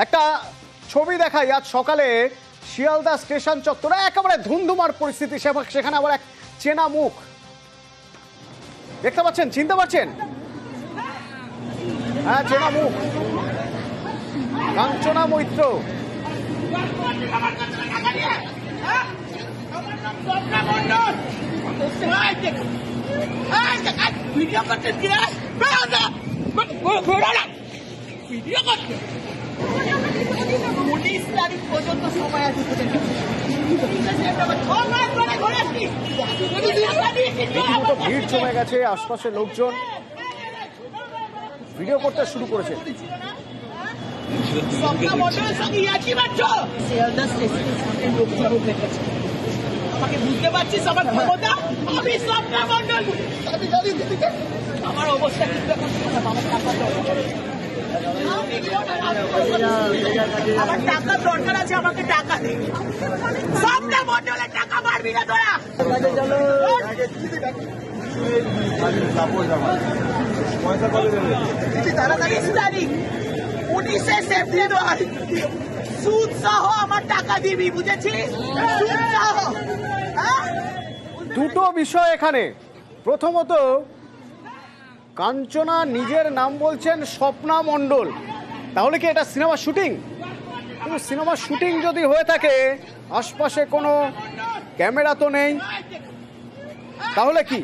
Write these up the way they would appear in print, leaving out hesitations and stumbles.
একটা ছবি দেখাই আজ সকালে শিয়ালদা স্টেশন চত্বরে একেবারে ধুমধুমার পরিস্থিতি। সেখানে আবার এক চেনা মুখ দেখতে পাচ্ছেন, চিনতে পারছেন? হ্যাঁ, চেনা মুখ, কাঞ্চনা মৈত্র। রীতিমতো ভিড় জমে গেছে, আশপাশের লোকজন ভিডিও করতে শুরু করেছে। বুঝতে পারছিস আমার ক্ষমতা? আমি স্বপ্না মন্ডল, আমার অবস্থা কিন্তু এখন আমার টাকার দরকার আছে, আমাকে টাকা দে। স্বপ্না মন্ডলের টাকা মারবি না তোরা। তাড়াতাড়ি 19শে সেপ্টেম্বর সুদ সহ আমার টাকা দিবি, বুঝেছিস? সুদ সহ। দুটো বিষয় এখানে। প্রথমত, কাঞ্চনা নিজের নাম বলছেন স্বপ্না মণ্ডল, তাহলে কি এটা সিনেমা শুটিং? কিন্তু সিনেমা শুটিং যদি হয়ে থাকে, আশপাশে কোনো ক্যামেরা তো নেই, তাহলে কি?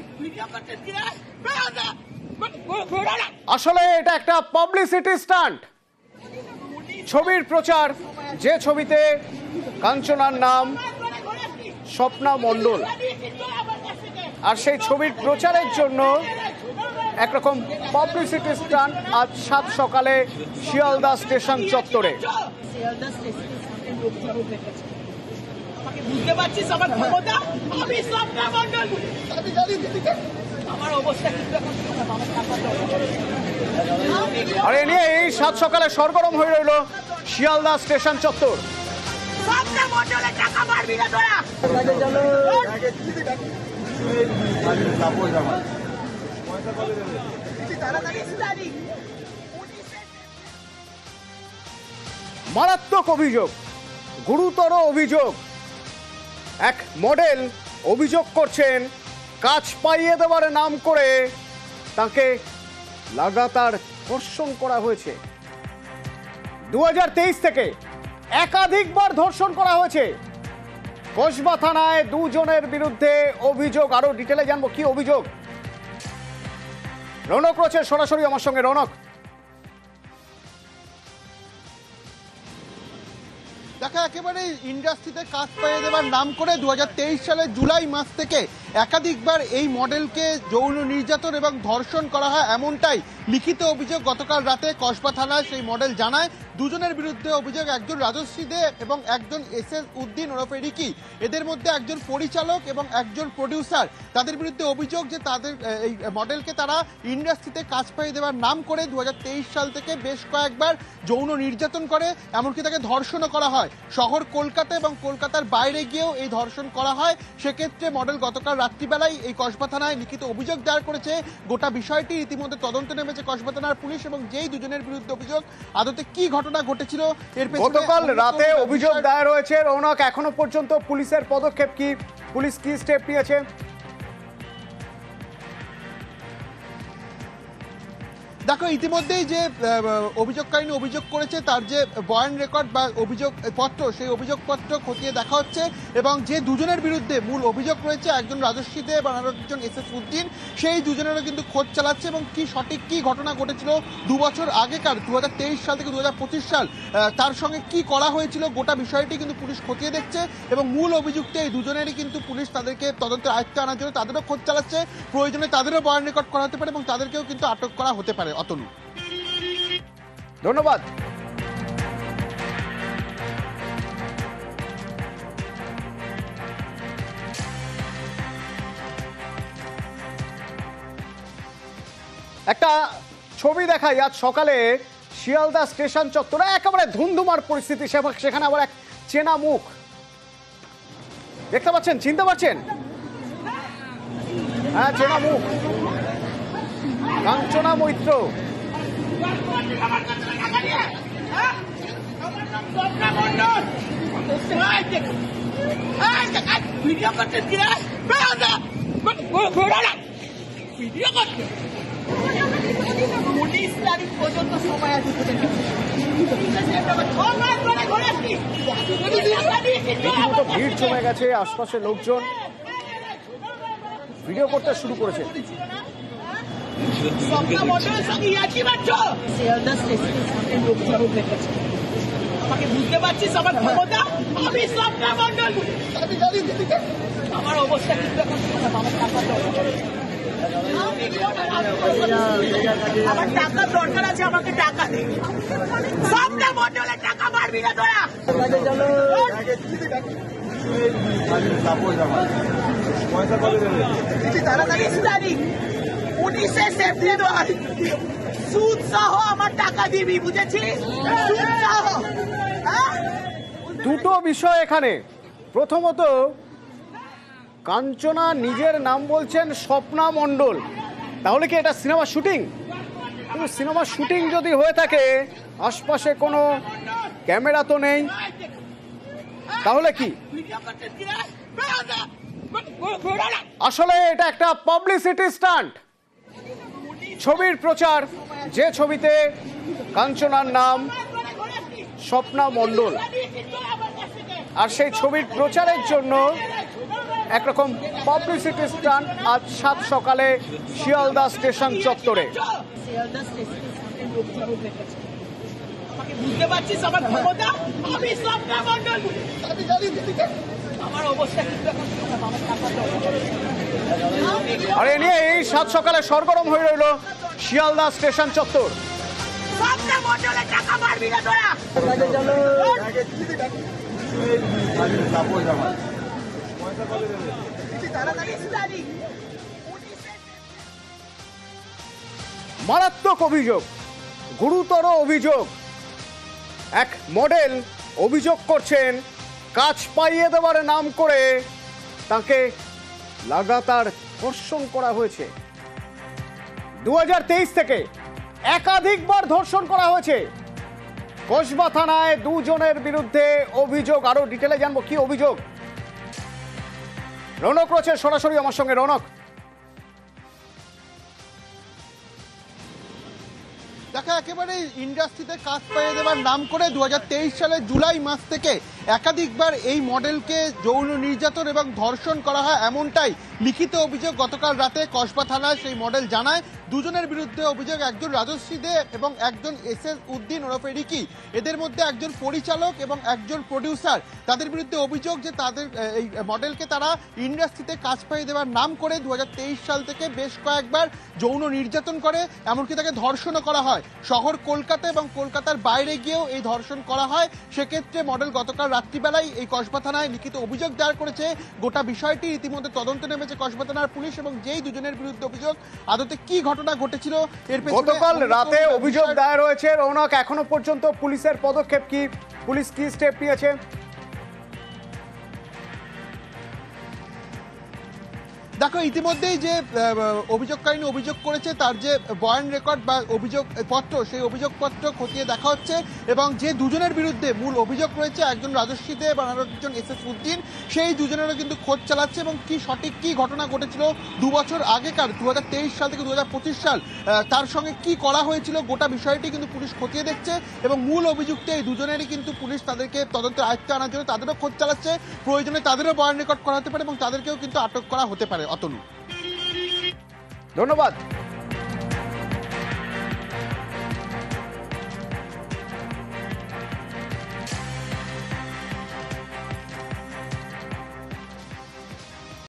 আসলে এটা একটা পাবলিসিটি স্টান্ট, ছবির প্রচার, যে ছবিতে কাঞ্চনার নাম স্বপ্না মণ্ডল, আর সেই ছবির প্রচারের জন্য একরকম পাবলিসিটি স্টান্ট আজ সাত সকালে শিয়ালদা স্টেশন চত্বরে। বুঝতে পারছিস আমার ক্ষমতা? আমি স্বপ্না মন্ডল, আমার অবস্থা কিন্তু এখন আর এ নিয়ে এই সাত সকালে সরগরম হয়ে রইল শিয়ালদা স্টেশন চত্বর। স্বপ্না মন্ডলের টাকা মারবি না তোরা। মারাত্মক অভিযোগ, গুরুতর অভিযোগ। এক মডেল অভিযোগ করছেন, কাজ পাইয়ে দেওয়ার নাম করে তাকে লাগাতার ধর্ষণ করা হয়েছে। 2023 থেকে একাধিকবার ধর্ষণ করা হয়েছে। কসবা থানায় দুজনের বিরুদ্ধে অভিযোগ। আরো ডিটেলে জানবো কি অভিযোগ। রৌনক রয়েছে সরাসরি আমার সঙ্গে। রৌনক, দেখা একেবারে ইন্ডাস্ট্রিতে কাজ পাইয়ে দেওয়ার নাম করে 2023 সালের জুলাই মাস থেকে একাধিকবার এই মডেলকে যৌন নির্যাতন এবং ধর্ষণ করা হয়, এমনটাই লিখিত অভিযোগ গতকাল রাতে কসবা থানায় সেই মডেল জানায়। দুজনের বিরুদ্ধে অভিযোগ, একজন রাজশ্রী দে এবং একজন এস উদ্দিন ওরফে রিকি। এদের মধ্যে একজন পরিচালক এবং একজন প্রডিউসার। তাদের বিরুদ্ধে অভিযোগ যে তাদের এই মডেলকে তারা ইন্ডাস্ট্রিতে কাজ পাইয়ে দেওয়ার নাম করে 2023 সাল থেকে বেশ কয়েকবার যৌন নির্যাতন করে, এমনকি তাকে ধর্ষণও করা হয়। শহর কলকাতা এবং কলকাতার বাইরে গিয়েও এই ধর্ষণ করা হয়। সেক্ষেত্রে মডেল গতকাল রাত্রিবেলায় এই কসবা থানায় লিখিত অভিযোগ দায়ের করেছে। গোটা বিষয়টি ইতিমধ্যে তদন্ত নেমেছে কসবা থানার পুলিশ, এবং যেই দুজনের বিরুদ্ধে অভিযোগ, আদতে কি ঘটনা ঘটেছিল এর পেছনে গতকাল রাতে অভিযোগ দায়ের হয়েছে। রৌনক, এখনো পর্যন্ত পুলিশের পদক্ষেপ কি? পুলিশ কি স্টেপ নিয়েছে? দেখো, ইতিমধ্যেই যে অভিযোগকারী অভিযোগ করেছে তার যে বয়ান রেকর্ড বা অভিযোগ পত্র, সেই অভিযোগপত্র খতিয়ে দেখা হচ্ছে, এবং যে দুজনের বিরুদ্ধে মূল অভিযোগ রয়েছে, একজন রাজশ্রী দে এবং আরেকজন এস উদ্দিন, সেই দুজনেরও কিন্তু খোঁজ চালাচ্ছে। এবং কি সঠিক কি ঘটনা ঘটেছিল 2 বছর আগেকার 2023 সাল থেকে 2025 সাল, তার সঙ্গে কি করা হয়েছিল, গোটা বিষয়টি কিন্তু পুলিশ খতিয়ে দেখছে। এবং মূল অভিযুক্ত এই দুজনেরই কিন্তু পুলিশ তাদেরকে তদন্তের আয়ত্তে আনার জন্য তাদেরও খোঁজ চালাচ্ছে। প্রয়োজনে তাদেরও বয়ান রেকর্ড করা হতে পারে এবং তাদেরকেও কিন্তু আটক করা হতে পারে। অতনু, ধন্যবাদ। একটা ছবি দেখাই আজ সকালে শিয়ালদা স্টেশন চত্বরে একেবারে ধুমধুমার পরিস্থিতি। সেখানে আবার এক চেনা মুখ দেখতে পাচ্ছেন, চিনতে পারছেন? হ্যাঁ, চেনা মুখ, কাঞ্চনা মৈত্র। স্বপ্না মণ্ডল ভিডিও করতে ভিডিও করতে 19 তারিখ পর্যন্ত সময় আছে রীতিমতো ভিড় জমে গেছে, আশপাশের লোকজন ভিডিও করতে শুরু করেছে। স্বপ্না মণ্ডলের সঙ্গে ইয়ার্কি মারছো শিয়ালদা স্টেশনের সামনে লোক জড়ো দেখেছে আমাকে বুঝতে পারছিস আমার ক্ষমতা আমি স্বপ্না মণ্ডল আমি জানি দিদিকে আমার অবস্থা কিন্তু এখন আমার টাকা আমার টাকার দরকার আছে আমাকে টাকা দে স্বপ্না মণ্ডলের টাকা মারবি না তোরা তারিখ 19 সেপ্টেম্বর সুদ সহ আমার টাকা দিবি বুঝেছিস সুদ সহ দুটো বিষয় এখানে। প্রথমত, কাঞ্চনা নিজের নাম বলছেন স্বপ্না মণ্ডল, তাহলে কি এটা সিনেমা শুটিং? কিন্তু সিনেমা শুটিং যদি হয়ে থাকে, আশপাশে কোনো ক্যামেরা তো নেই, তাহলে কি? আসলে এটা একটা পাবলিসিটি স্টান্ট, ছবির প্রচার, যে ছবিতে কাঞ্চনার নাম স্বপ্না মণ্ডল, আর সেই ছবির প্রচারের জন্য একরকম পাবলিসিটি স্টান্ট আজ 7 সকালে শিয়ালদা স্টেশন চত্বরে। শিয়ালদা স্টেশনের সামনে লোক জড়ো দেখেছে আমাকে বুঝতে পারছিস আমার ক্ষমতা আমি স্বপ্না মণ্ডল আমি জানি দিদিকে আমার অবস্থা কিন্তু এখন আমার টাকা আর এ নিয়ে এই 7 সকালে সরগরম হয়ে রইল শিয়ালদা স্টেশন চত্বর। স্বপ্না মণ্ডলের টাকা মারবি না তোরা মারাত্মক অভিযোগ, গুরুতর অভিযোগ। এক মডেল অভিযোগ করছেন কাজ পাইয়ে দেওয়ার নাম করে তাকে লাগাতার ধর্ষণ করা হয়েছে। 2023 থেকে একাধিকবার ধর্ষণ করা হয়েছে। কসবা থানায় 2 জনের বিরুদ্ধে অভিযোগ। আরো ডিটেলে জানবো কি অভিযোগ। রৌনক রয়েছে সরাসরি আমার সঙ্গে। রৌনক, দেখা একেবারে ইন্ডাস্ট্রিতে কাজ পাইয়ে দেওয়ার নাম করে 2023 সালের জুলাই মাস থেকে একাধিকবার এই মডেলকে যৌন নির্যাতন এবং ধর্ষণ করা হয়, এমনটাই লিখিত অভিযোগ গতকাল রাতে কসবা থানায় সেই মডেল জানায়। 2 জনের বিরুদ্ধে অভিযোগ, একজন রাজশ্রী দে এবং একজন এস উদ্দিন ওরফে রিকি। এদের মধ্যে একজন পরিচালক এবং একজন প্রডিউসার। তাদের বিরুদ্ধে অভিযোগ যে তাদের এই মডেলকে তারা ইন্ডাস্ট্রিতে কাজ পাইয়ে দেওয়ার নাম করে 2023 সাল থেকে বেশ কয়েকবার যৌন নির্যাতন করে, এমনকি তাকে ধর্ষণও করা হয়। শহর কলকাতা এবং কলকাতার বাইরে গিয়েও এই ধর্ষণ করা হয়। সেক্ষেত্রে মডেল গতকাল রাত্রিবেলায় এই কসবা থানায় লিখিত অভিযোগ দায়ের করেছে। গোটা বিষয়টি ইতিমধ্যে তদন্তে নেমেছে কসবা থানার পুলিশ, এবং যেই 2 জনের বিরুদ্ধে অভিযোগ, আদতে কি ঘটনা ঘটেছিল এর পেছনে গতকাল রাতে অভিযোগ দায়ের হয়েছে। রৌনক, এখনো পর্যন্ত পুলিশের পদক্ষেপ কি? পুলিশ কি স্টেপ নিয়েছে? দেখো, ইতিমধ্যেই যে অভিযোগকারী অভিযোগ করেছে তার যে বয়ান রেকর্ড বা অভিযোগ পত্র, সেই অভিযোগপত্র খতিয়ে দেখা হচ্ছে, এবং যে 2 জনের বিরুদ্ধে মূল অভিযোগ রয়েছে, একজন রাজশ্রী দে এবং আরেকজন এস উদ্দিন, সেই 2 জনেরও কিন্তু খোঁজ চালাচ্ছে। এবং কি সঠিক কি ঘটনা ঘটেছিল 2 বছর আগেকার 2023 সাল থেকে 2025 সাল, তার সঙ্গে কি করা হয়েছিল, গোটা বিষয়টি কিন্তু পুলিশ খতিয়ে দেখছে। এবং মূল অভিযুক্ত এই 2 জনেরই কিন্তু পুলিশ তাদেরকে তদন্তের আয়ত্তে আনার জন্য তাদেরও খোঁজ চালাচ্ছে। প্রয়োজনে তাদেরও বয়ান রেকর্ড করা হতে পারে এবং তাদেরকেও কিন্তু আটক করা হতে পারে। অতনু, ধন্যবাদ।